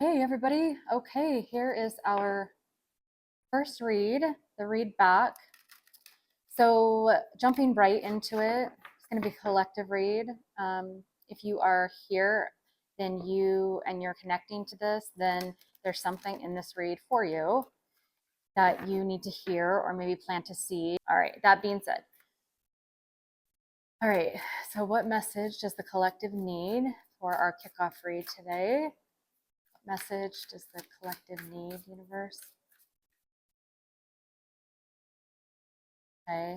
Hey everybody. Okay, here is our first read, the read back. So jumping right into it, it's going to be a collective read. If you are here, then you're connecting to this, then there's something in this read for you that you need to hear or maybe plant a seed. All right, that being said. All right, so what message does the collective need for our kickoff read today? What message does the collective need, universe? Okay.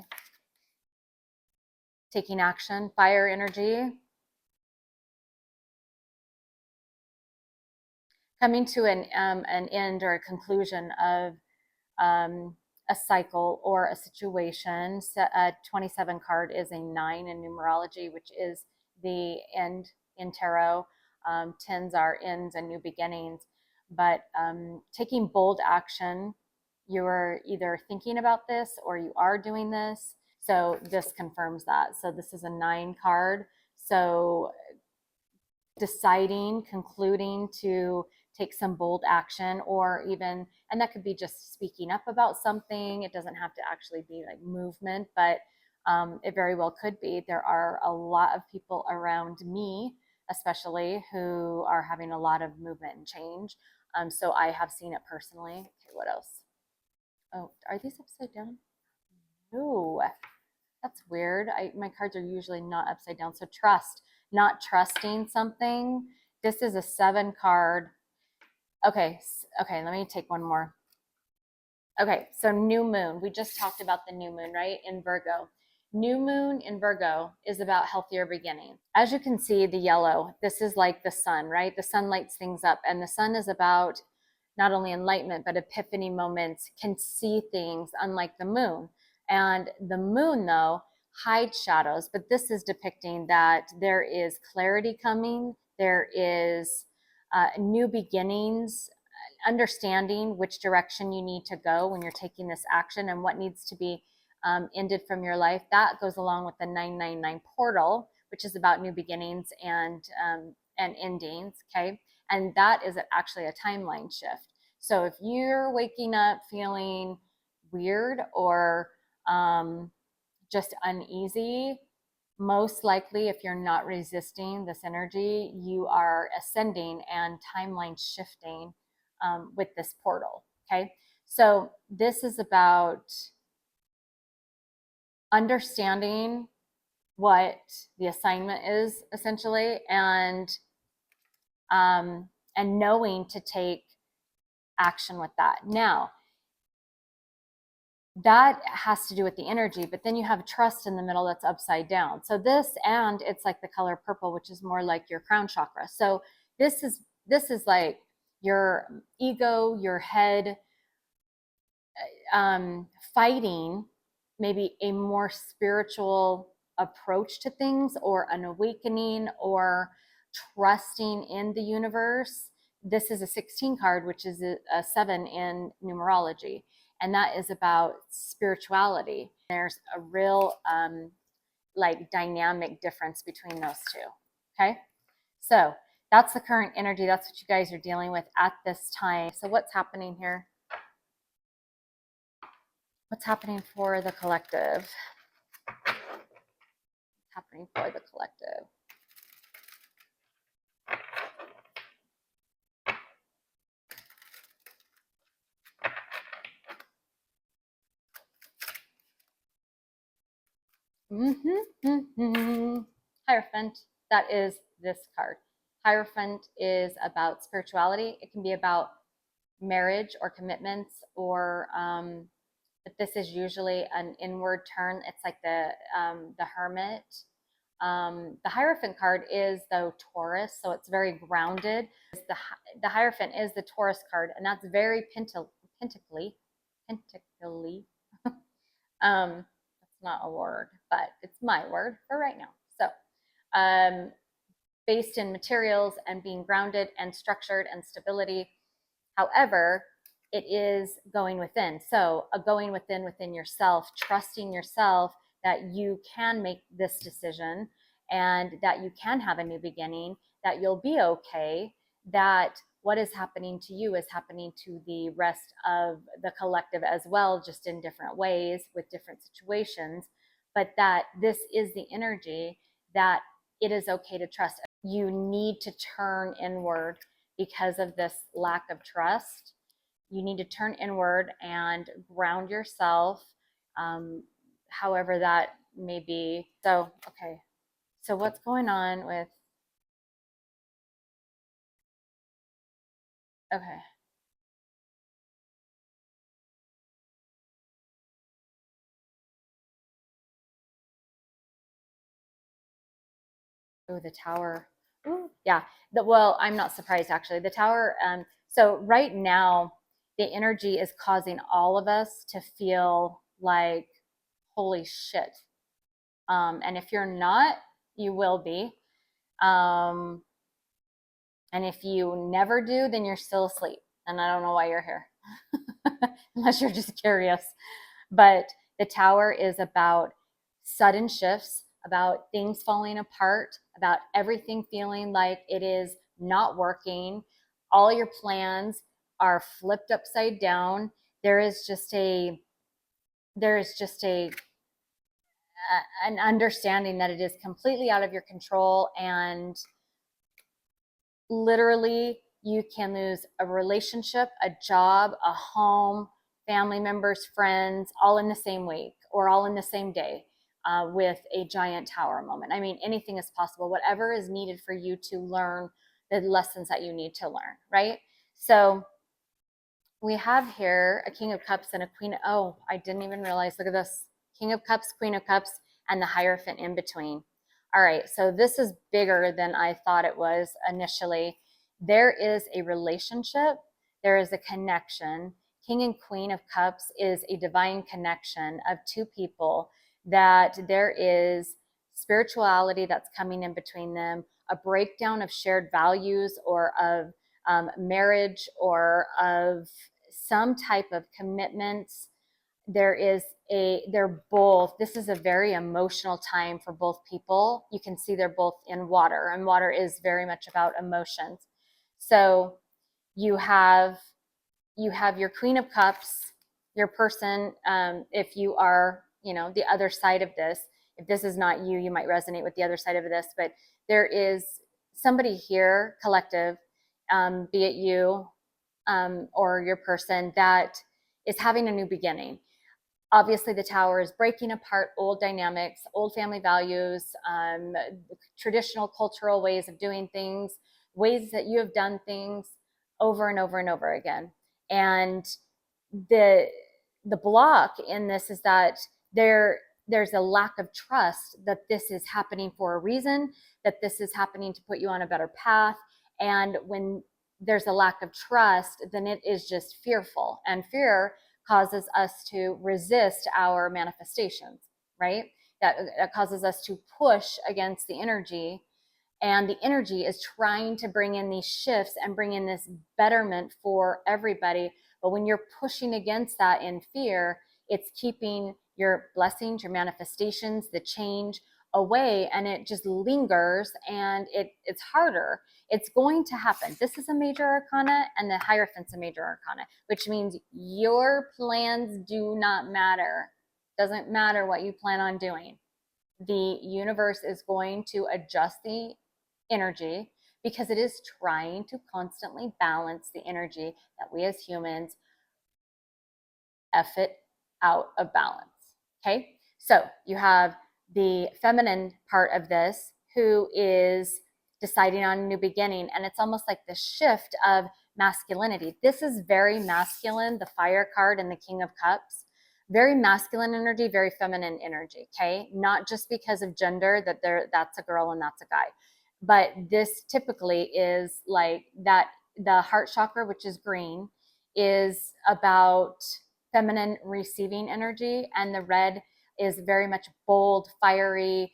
Taking action, fire energy. Coming to an end or a conclusion of a cycle or a situation. 27 card is a 9 in numerology, which is the end in tarot. 10s are ends and new beginnings. But taking bold action, you're either thinking about this or you are doing this. So this confirms that. So this is a 9 card. So deciding, concluding to take some bold action, or even, and that could be just speaking up about something. It doesn't have to actually be like movement, but it very well could be. There are a lot of people around me, especially, who are having a lot of movement and change. So I have seen it personally. Okay, what else? Oh, are these upside down? No, that's weird. My cards are usually not upside down. So trust, not trusting something. This is a 7 card. Okay, let me take one more. Okay, so new moon. We just talked about the new moon, right? In Virgo. New moon in Virgo is about healthier beginnings. As you can see, the yellow, this is like the sun, right? The sun lights things up, and the sun is about not only enlightenment, but epiphany moments, can see things unlike the moon. And the moon, though, hides shadows, but this is depicting that there is clarity coming. There is new beginnings, understanding which direction you need to go when you're taking this action and what needs to be ended from your life. That goes along with the 999 portal, which is about new beginnings and endings. Okay, and that is actually a timeline shift. So if you're waking up feeling weird or just uneasy, most likely, if you're not resisting this energy, you are ascending and timeline shifting with this portal. Okay, so this is about understanding what the assignment is, essentially, and knowing to take action with that. Now, that has to do with the energy, but then you have trust in the middle that's upside down. So this, and it's like the color purple, which is more like your crown chakra. So this is like your ego, your head, fighting maybe a more spiritual approach to things, or an awakening, or trusting in the universe. This is a 16 card, which is a 7 in numerology, and that is about spirituality. There's a real like dynamic difference between those two. Okay, so that's the current energy. That's what you guys are dealing with at this time. So what's happening here? What's happening for the collective? What's happening for the collective? Hierophant, that is this card. Hierophant is about spirituality. It can be about marriage or commitments, or but this is usually an inward turn. It's like the Hermit. The Hierophant card is, though, Taurus, so it's very grounded. The Hierophant is the Taurus card, and that's very pentacly. That's not a word, but it's my word for right now. So, based in materials and being grounded and structured and stability. However, it is going within. So a going within yourself, trusting yourself that you can make this decision, and that you can have a new beginning, that you'll be okay, that what is happening to you is happening to the rest of the collective as well, just in different ways with different situations. But that this is the energy that it is okay to trust. You need to turn inward because of this lack of trust. You need to turn inward and ground yourself, however that may be. So, okay. So, what's going on with, okay. Oh, the tower. Ooh, yeah. Well, I'm not surprised actually. The tower. So right now, the energy is causing all of us to feel like, holy shit. And if you're not, you will be. Um, and if you never do, then you're still asleep. And I don't know why you're here, unless you're just curious. But the tower is about sudden shifts, about things falling apart, about everything feeling like it is not working. All your plans are flipped upside down. There is just a there is just a an understanding that it is completely out of your control, and literally you can lose a relationship, a job, a home, family members, friends, all in the same week or all in the same day, with a giant tower moment. I mean, anything is possible, whatever is needed for you to learn the lessons that you need to learn, right? So we have here a King of Cups and a Queen. Oh, I didn't even realize. Look at this. King of Cups, Queen of Cups, and the Hierophant in between. All right, so this is bigger than I thought it was initially. There is a relationship, there is a connection. King and Queen of Cups is a divine connection of two people, that there is spirituality that's coming in between them, a breakdown of shared values or of marriage or of some type of commitments. They're both, this is a very emotional time for both people. You can see they're both in water, and water is very much about emotions. So you have your Queen of Cups, your person. If you are, the other side of this, if this is not you, you might resonate with the other side of this, but there is somebody here, collective, be it you, or your person, that is having a new beginning. Obviously, the tower is breaking apart old dynamics, old family values, traditional cultural ways of doing things, ways that you have done things over and over and over again. And the block in this is that there's a lack of trust that this is happening for a reason, that this is happening to put you on a better path. And when there's a lack of trust, then it is just fearful, and fear causes us to resist our manifestations, right? That causes us to push against the energy, and the energy is trying to bring in these shifts and bring in this betterment for everybody. But when you're pushing against that in fear, it's keeping your blessings, your manifestations, the change away, and it just lingers, and it's harder. It's going to happen. This is a major arcana, and the Hierophant's a major arcana, which means your plans do not matter. Doesn't matter what you plan on doing. The universe is going to adjust the energy because it is trying to constantly balance the energy that we as humans F it out of balance. Okay. So you have the feminine part of this, who is deciding on a new beginning. And it's almost like the shift of masculinity. This is very masculine, the Fire card and the King of Cups. Very masculine energy, very feminine energy. Okay. Not just because of gender, that that's a girl and that's a guy. But this typically is like that. The heart chakra, which is green, is about feminine receiving energy, and the red is very much bold, fiery,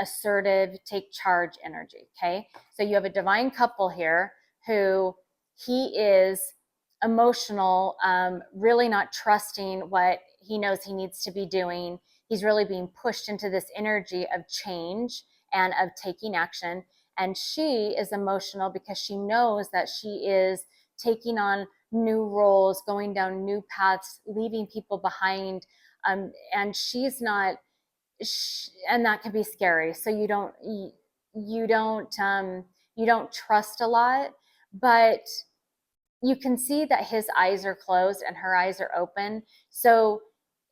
assertive, take charge energy. Okay, so you have a divine couple here who he is emotional, really not trusting what he knows he needs to be doing. He's really being pushed into this energy of change and of taking action. And she is emotional because she knows that she is taking on new roles, going down new paths, leaving people behind. And she's not, and that can be scary. So you don't trust a lot, but you can see that his eyes are closed and her eyes are open. So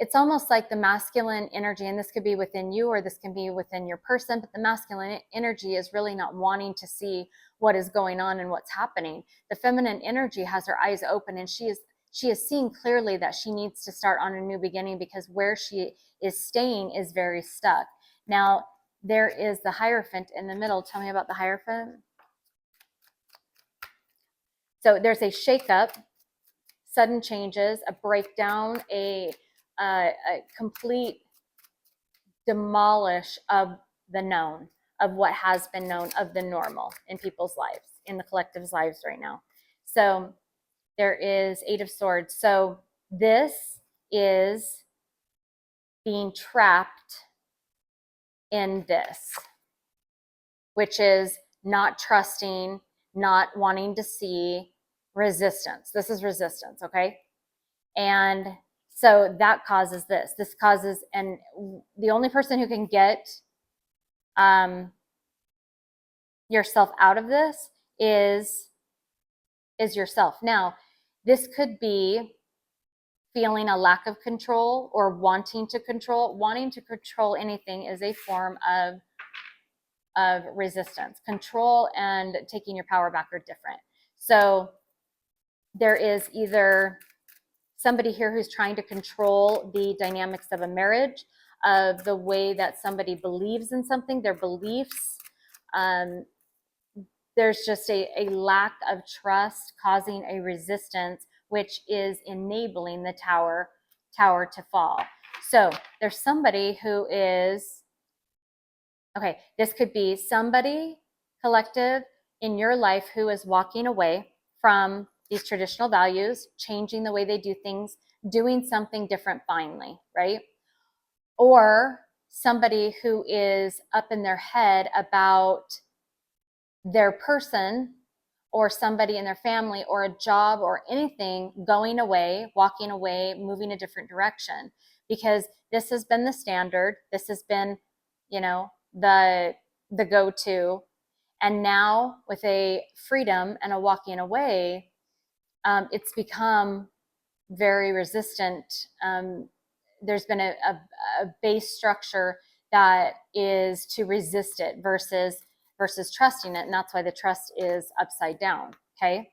it's almost like the masculine energy, and this could be within you or this can be within your person, but the masculine energy is really not wanting to see what is going on and what's happening. The feminine energy has her eyes open, and she is seeing clearly that she needs to start on a new beginning, because where she is staying is very stuck. Now, there is the Hierophant in the middle. Tell me about the Hierophant. So there's a shakeup, sudden changes, a breakdown, a complete demolish of the known, of what has been known, of the normal in people's lives, in the collective's lives right now. So there is Eight of Swords. So this is being trapped in this, which is not trusting, not wanting to see, resistance. This is resistance, okay? And so that causes this. This causes, and the only person who can get yourself out of this is yourself. Now, this could be feeling a lack of control or wanting to control. Wanting to control anything is a form of resistance. Control and taking your power back are different. So there is either somebody here who's trying to control the dynamics of a marriage, of the way that somebody believes in something, their beliefs. There's just a lack of trust causing a resistance, which is enabling the tower to fall. So there's somebody who is, okay, this could be somebody, collective, in your life who is walking away from these traditional values, changing the way they do things, doing something different finally, right? Or somebody who is up in their head about their person or somebody in their family or a job or anything going away, walking away, moving a different direction, because this has been the standard. This has been, the go-to. And now with a freedom and a walking away, it's become very resistant. There's been a base structure that is to resist it versus trusting it, and that's why the trust is upside down. Okay,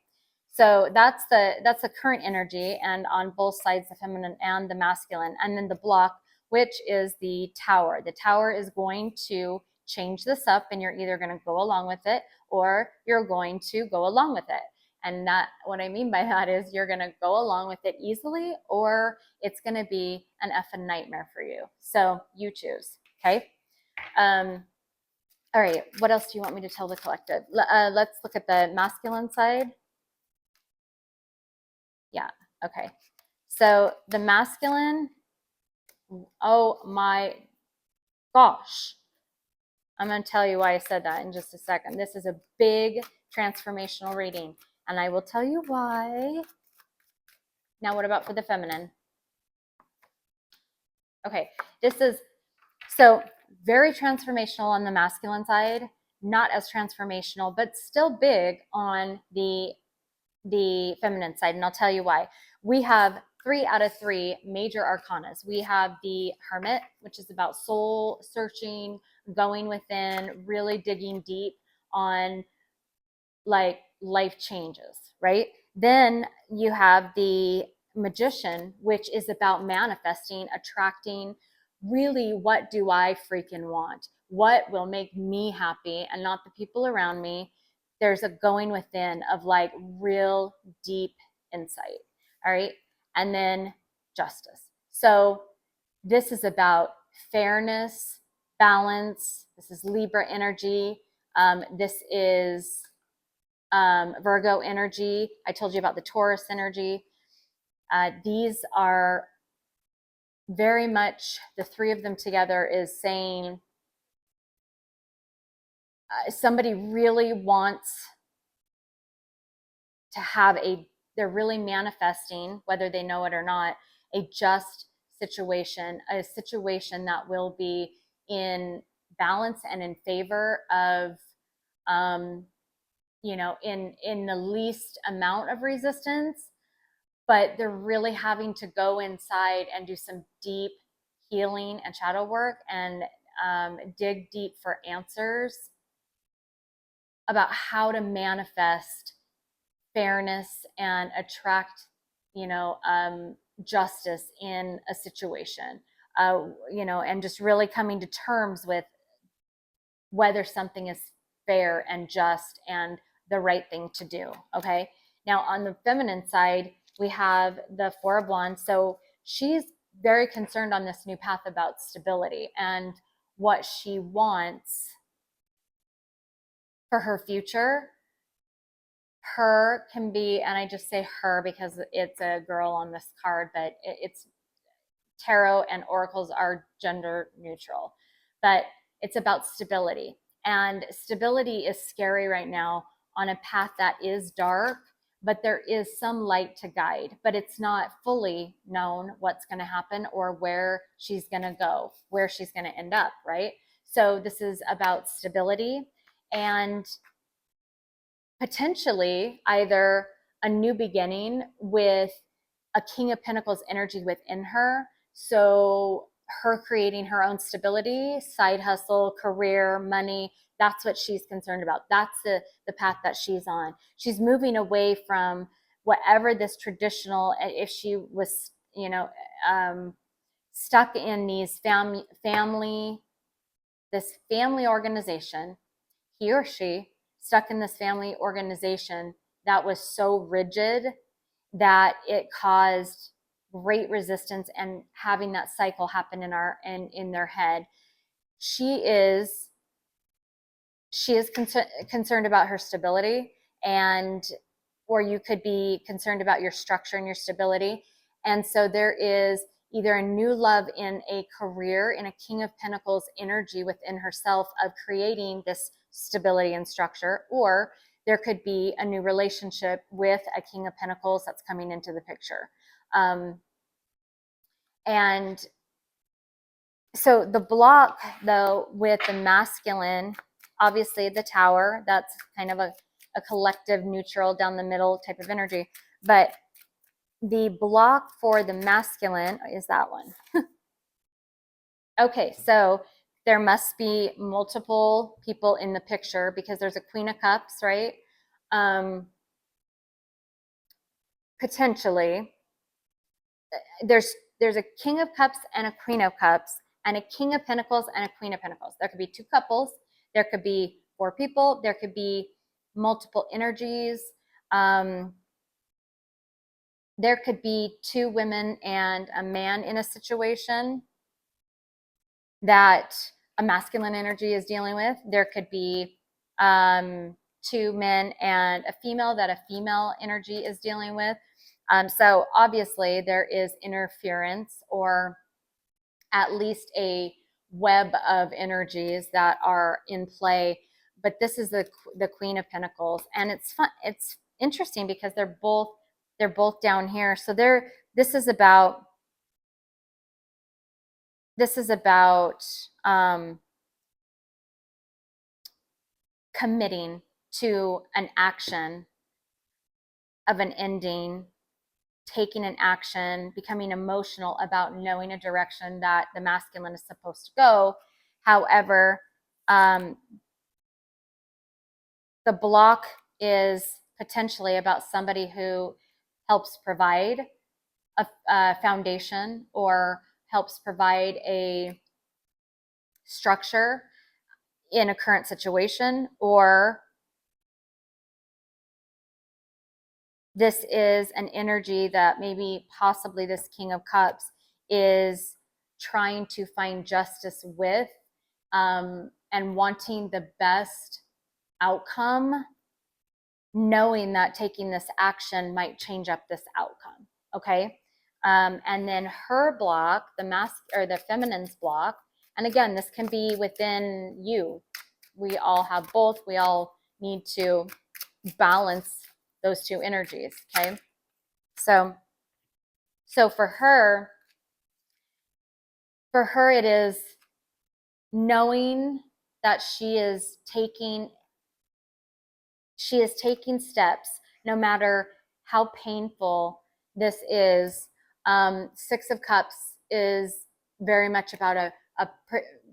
so that's the current energy, and on both sides, the feminine and the masculine. And then the block, which is the tower. The tower is going to change this up, and you're either going to go along with it or you're going to go along with it. And that, what I mean by that is you're going to go along with it easily, or it's going to be an effing nightmare for you. So you choose. Okay. All right. What else do you want me to tell the collective? Let's look at the masculine side. Yeah. Okay. So the masculine, oh my gosh. I'm going to tell you why I said that in just a second. This is a big transformational reading, and I will tell you why. Now, what about for the feminine? Okay, this is so very transformational on the masculine side, not as transformational, but still big on the feminine side. And I'll tell you why. We have 3 out of 3 major arcanas. We have the Hermit, which is about soul searching, going within, really digging deep on like life changes, right? Then you have the Magician, which is about manifesting, attracting, really, what do I freaking want? What will make me happy and not the people around me? There's a going within of like real deep insight. All right. And then Justice. So this is about fairness, balance. This is Libra energy. This is Virgo energy. I told you about the Taurus energy. These are very much, the 3 of them together is saying somebody really wants to have they're really manifesting, whether they know it or not, a just situation, a situation that will be in balance and in favor of, in the least amount of resistance. But they're really having to go inside and do some deep healing and shadow work and dig deep for answers about how to manifest fairness and attract, justice in a situation, and just really coming to terms with whether something is fair and just and the right thing to do. Okay. Now, on the feminine side, we have the Four of Wands. So she's very concerned on this new path about stability and what she wants for her future. Her can be, and I just say her because it's a girl on this card, but it's tarot and oracles are gender neutral, but it's about stability. And stability is scary right now on a path that is dark, but there is some light to guide, but it's not fully known what's going to happen or where she's going to go, where she's going to end up, right? So this is about stability and potentially either a new beginning with a King of Pentacles energy within her. So her creating her own stability, side hustle, career, money, that's what she's concerned about. That's the path that she's on. She's moving away from whatever this traditional, if she was, stuck in these this family organization, he or she stuck in this family organization that was so rigid that it caused great resistance and having that cycle happen in their head. She is concerned about her stability, or you could be concerned about your structure and your stability. And so there is either a new love in a career, in a King of Pentacles energy within herself of creating this stability and structure, or there could be a new relationship with a King of Pentacles that's coming into the picture. And so the block, though, with the masculine, obviously the Tower, that's kind of a collective neutral down the middle type of energy. But the block for the masculine is that one. Okay, so there must be multiple people in the picture because there's a Queen of Cups, right? Potentially. There's a King of Cups and a Queen of Cups and a King of Pentacles and a Queen of Pentacles. There could be two couples. There could be four people. There could be multiple energies. There could be two women and a man in a situation that a masculine energy is dealing with. There could be two men and a female that a female energy is dealing with. So obviously there is interference or at least a web of energies that are in play. But this is the Queen of Pentacles, and it's fun. It's interesting because they're both down here. So this is about committing to an action of an ending, taking an action, becoming emotional about knowing a direction that the masculine is supposed to go. However, the block is potentially about somebody who helps provide a foundation or helps provide a structure in a current situation, or this is an energy that maybe possibly this King of Cups is trying to find justice with, and wanting the best outcome, knowing that taking this action might change up this outcome. Okay. And then her block, the feminine's block, and again, this can be within you. We all have both. We all need to balance those two energies. Okay. So for her, it is knowing that she is taking steps, no matter how painful this is. Six of Cups is very much about a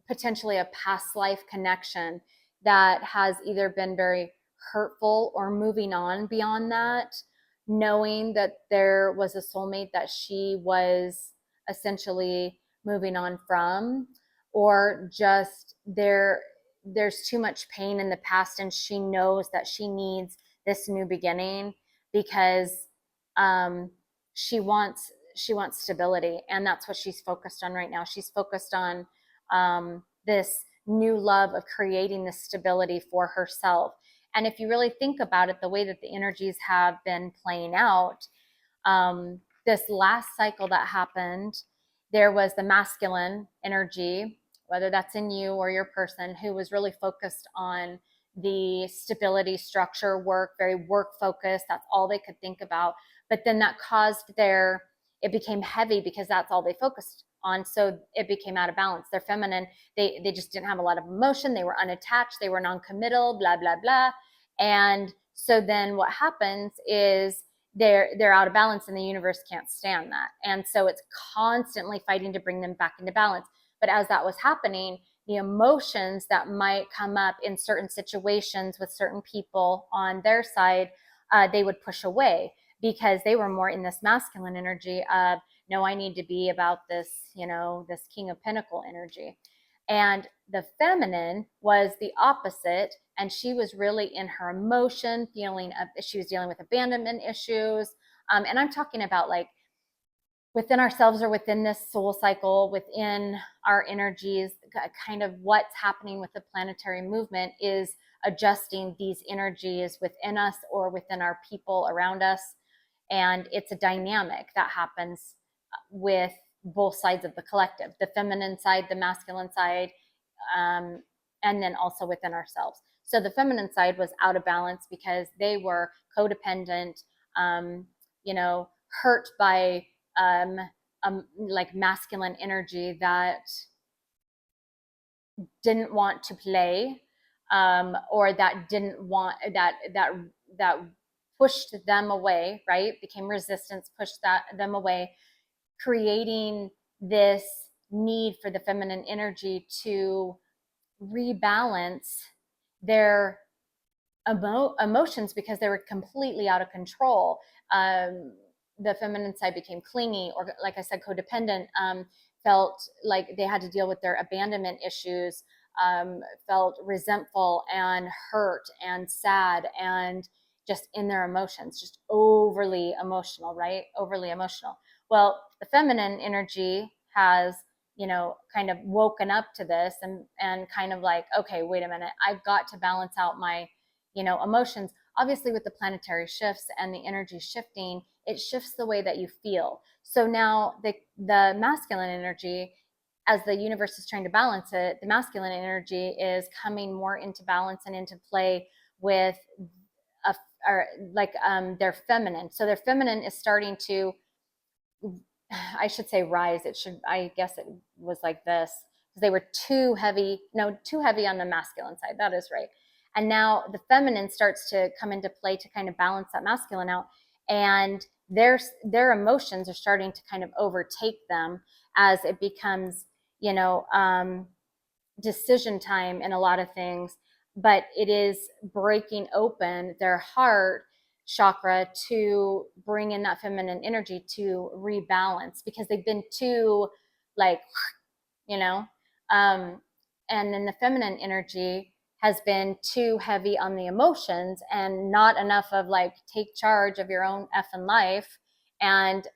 potentially a past life connection that has either been very hurtful or moving on beyond that, knowing that there was a soulmate that she was essentially moving on from, or just there's too much pain in the past and she knows that she needs this new beginning because she wants stability, and that's what she's focused on right now. She's focused on this new love of creating this stability for herself. And if you really think about it, the way that the energies have been playing out, this last cycle that happened, there was the masculine energy, whether that's in you or your person, who was really focused on the stability, structure, work, very work focused. That's all they could think about. But then that caused it became heavy because that's all they focused on. So it became out of balance. Their feminine, they just didn't have a lot of emotion. They were unattached. They were non-committal, blah, blah, blah. And so then what happens is they're out of balance, and the universe can't stand that. And so it's constantly fighting to bring them back into balance. But as that was happening, the emotions that might come up in certain situations with certain people on their side, they would push away because they were more in this masculine energy of, no, I need to be about this, this King of Pentacle energy. And the feminine was the opposite. And she was really in her emotion, she was dealing with abandonment issues. And I'm talking about like within ourselves or within this soul cycle, within our energies, kind of what's happening with the planetary movement is adjusting these energies within us or within our people around us. And it's a dynamic that happens with both sides of the collective, the feminine side, the masculine side, and then also within ourselves. So the feminine side was out of balance because they were codependent, hurt by like masculine energy that didn't want to play, or that didn't want that pushed them away, right? Became resistance, pushed them away, creating this need for the feminine energy to rebalance their emotions because they were completely out of control. The feminine side became clingy, or like I said, codependent, felt like they had to deal with their abandonment issues, felt resentful and hurt and sad and just in their emotions, just overly emotional, right? Overly emotional. Well, the feminine energy has, kind of woken up to this and kind of like, okay, wait a minute, I've got to balance out my, emotions. Obviously, with the planetary shifts and the energy shifting, it shifts the way that you feel. So now the masculine energy, as the universe is trying to balance it, the masculine energy is coming more into balance and into play with their feminine. So their feminine is starting to, I should say, rise. I guess it was like this because they were too heavy on the masculine side. That is right. And now the feminine starts to come into play to kind of balance that masculine out. And their emotions are starting to kind of overtake them as it becomes, decision time in a lot of things. But it is breaking open their heart chakra to bring in that feminine energy to rebalance because they've been too like, and then the feminine energy has been too heavy on the emotions and not enough of like, take charge of your own effing life and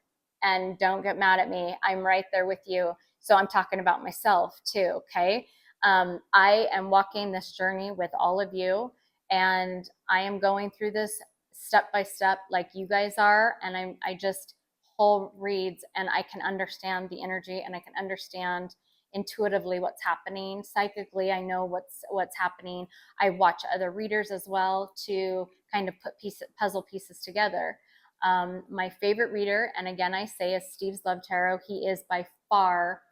don't get mad at me. I'm right there with you. So I'm talking about myself too. Okay. I am walking this journey with all of you, and I am going through this step by step like you guys are. And I just whole reads, and I can understand the energy, and I can understand intuitively what's happening. Psychically, I know what's happening. I watch other readers as well to kind of put puzzle pieces together. My favorite reader, and again I say, is Steve's Love Tarot. He is by far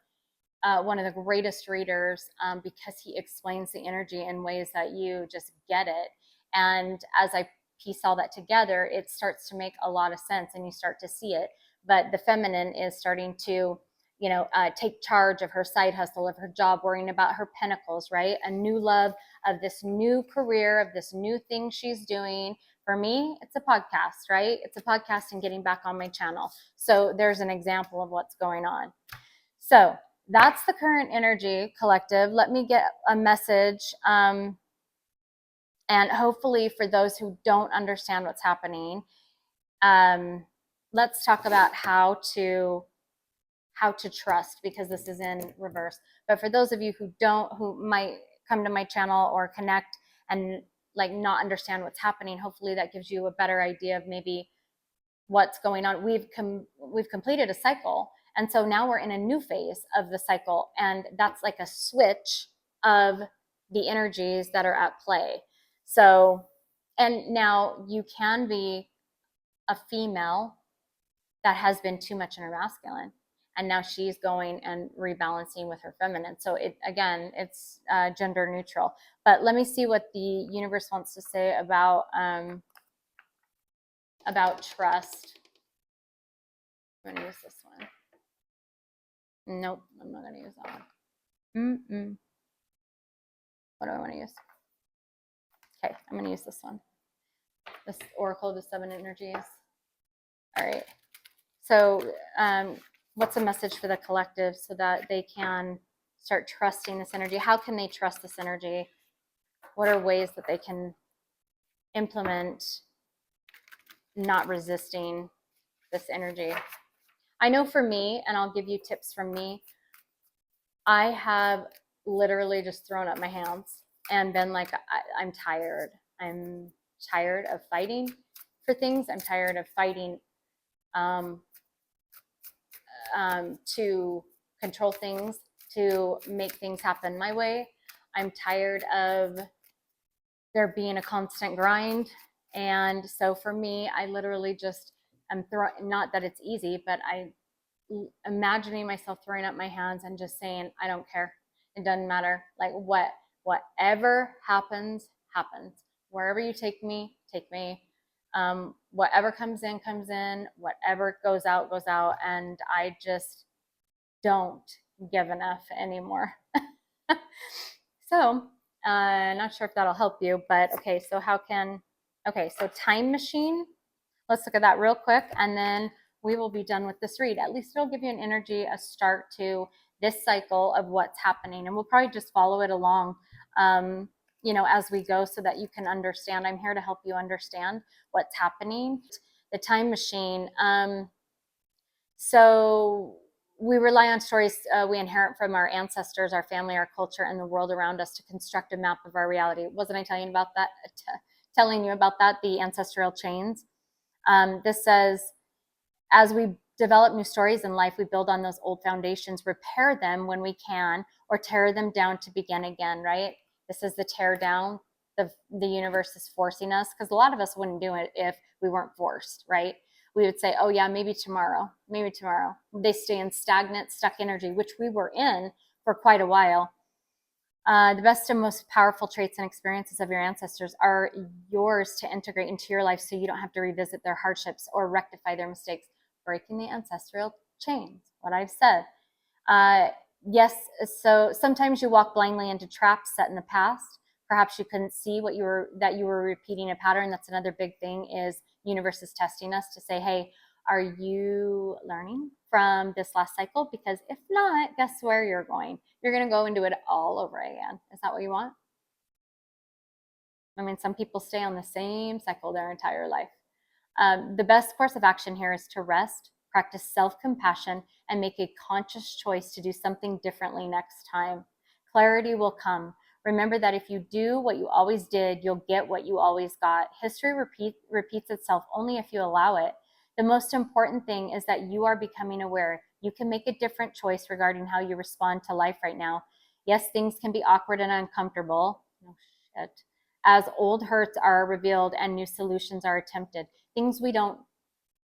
one of the greatest readers, because he explains the energy in ways that you just get it. And as I piece all that together, it starts to make a lot of sense and you start to see it. But the feminine is starting to, take charge of her side hustle, of her job, worrying about her pentacles, right? A new love of this new career, of this new thing she's doing. For me, it's a podcast, right? It's a podcast and getting back on my channel. So there's an example of what's going on. So that's the current energy, collective. Let me get a message. And hopefully for those who don't understand what's happening, let's talk about how to trust, because this is in reverse. But for those of you who might come to my channel or connect and like not understand what's happening, hopefully that gives you a better idea of maybe what's going on. We've completed a cycle. And so now we're in a new phase of the cycle. And that's like a switch of the energies that are at play. So, and now you can be a female that has been too much in her masculine. And now she's going and rebalancing with her feminine. So it's gender neutral. But let me see what the universe wants to say about trust. I'm going to use this one. Nope, I'm not going to use that one. What do I want to use? Okay, I'm going to use this one. This Oracle of the Seven Energies. All right. So what's a message for the collective so that they can start trusting this energy? How can they trust this energy? What are ways that they can implement not resisting this energy? I know for me, and I'll give you tips from me, I have literally just thrown up my hands and been like, I'm tired. I'm tired of fighting for things. I'm tired of fighting to control things, to make things happen my way. I'm tired of there being a constant grind. And so for me, I literally just am not that it's easy, but I imagining myself throwing up my hands and just saying, I don't care. It doesn't matter. Like whatever happens, happens. Wherever you take me, take me. Whatever comes in, comes in. Whatever goes out, goes out. And I just don't give enough anymore. So, not sure if that'll help you, but okay. So so time machine. Let's look at that real quick, and then we will be done with this read. At least it'll give you an energy, a start to this cycle of what's happening. And we'll probably just follow it along, as we go so that you can understand. I'm here to help you understand what's happening. The time machine. So we rely on stories we inherit from our ancestors, our family, our culture, and the world around us to construct a map of our reality. Wasn't I telling you about that? The ancestral chains. This says, as we develop new stories in life, we build on those old foundations, repair them when we can, or tear them down to begin again, right? This is the tear down. The universe is forcing us, because a lot of us wouldn't do it if we weren't forced, right? We would say, oh yeah, maybe tomorrow. They stay in stagnant, stuck energy, which we were in for quite a while. The best and most powerful traits and experiences of your ancestors are yours to integrate into your life so you don't have to revisit their hardships or rectify their mistakes. Breaking the ancestral chains, what I've said. Yes, so sometimes you walk blindly into traps set in the past. Perhaps you couldn't see that you were repeating a pattern. That's another big thing, is universe is testing us to say, hey, are you learning from this last cycle? Because if not, guess where you're going? You're going to go and do it all over again. Is that what you want? I mean, some people stay on the same cycle their entire life. The best course of action here is to rest, practice self-compassion, and make a conscious choice to do something differently next time. Clarity will come. Remember that if you do what you always did, you'll get what you always got. History repeats itself only if you allow it. The most important thing is that you are becoming aware. You can make a different choice regarding how you respond to life right now. Yes, things can be awkward and uncomfortable. Oh, shit. As old hurts are revealed and new solutions are attempted. Things we don't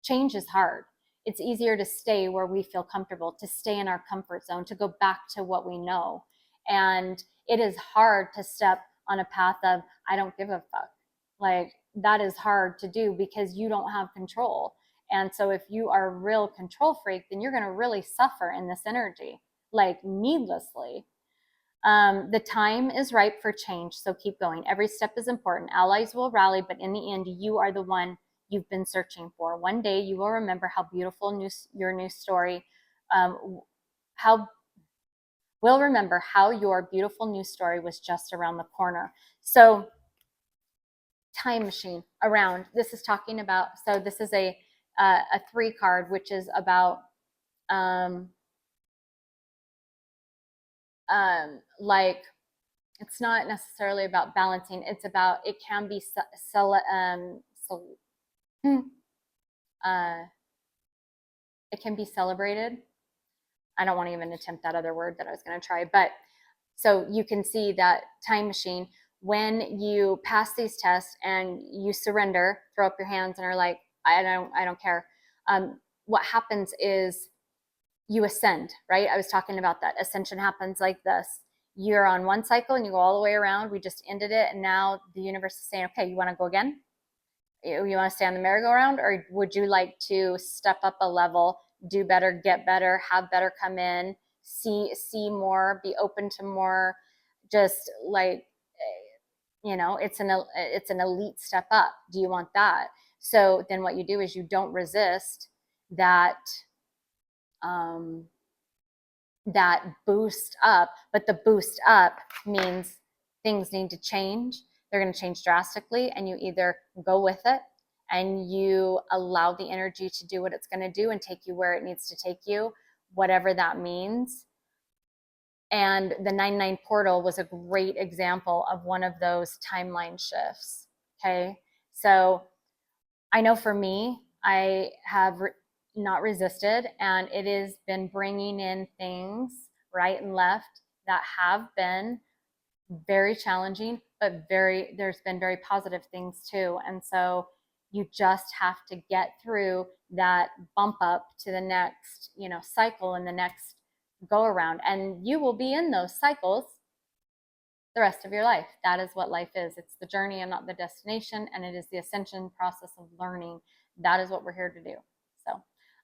change is hard. It's easier to stay where we feel comfortable, to stay in our comfort zone, to go back to what we know. And it is hard to step on a path of, I don't give a fuck. Like, that is hard to do because you don't have control. And so if you are a real control freak, then you're going to really suffer in this energy, like needlessly. The time is ripe for change, so keep going. Every step is important. Allies will rally, but in the end, you are the one you've been searching for. One day, you will remember how beautiful your new story, how will remember how your beautiful new story was just around the corner. So, time machine around. This is talking about. So this is a 3 card, which is about like, it's not necessarily about balancing. It's about, it can be it can be celebrated. I don't want to even attempt that other word that I was going to try, but so you can see that time machine, when you pass these tests and you surrender, throw up your hands and are like, I don't care. What happens is you ascend, right? I was talking about that. Ascension happens like this. You're on one cycle and you go all the way around. We just ended it. And now the universe is saying, okay, you want to go again? You want to stay on the merry-go-round, or would you like to step up a level, do better, get better, have better come in, see more, be open to more, just like, it's an elite step up. Do you want that? So then what you do is you don't resist that that boost up, but the boost up means things need to change. They're going to change drastically, and you either go with it and you allow the energy to do what it's going to do and take you where it needs to take you, whatever that means. And the 9-9 portal was a great example of one of those timeline shifts. Okay. So I know for me, I have not resisted, and it has been bringing in things right and left that have been very challenging, but there's been very positive things too. And so you just have to get through that bump up to the next, cycle and the next go around, and you will be in those cycles the rest of your life. That is what life is. It's the journey and not the destination, and it is the ascension process of learning. That is what we're here to do. So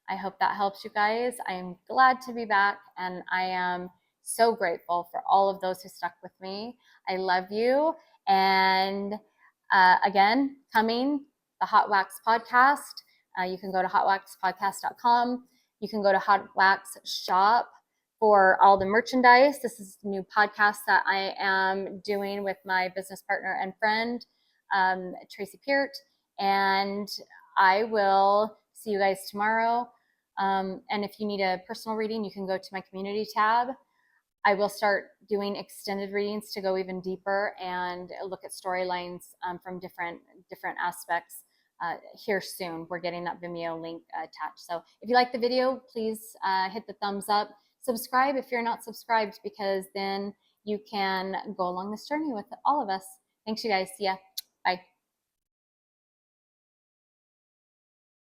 I hope that helps you guys. I am glad to be back, and I am so grateful for all of those who stuck with me. I love you. And again, coming, the Hotwax Podcast. You can go to hotwaxpodcast.com. You can go to Hotwax Shop for all the merchandise. This is a new podcast that I am doing with my business partner and friend, Tracy Peart. And I will see you guys tomorrow. And if you need a personal reading, you can go to my community tab. I will start doing extended readings to go even deeper and look at storylines from different aspects here soon. We're getting that Vimeo link attached. So if you like the video, please hit the thumbs up. Subscribe if you're not subscribed, because then you can go along this journey with all of us. Thanks, you guys. See ya. Bye.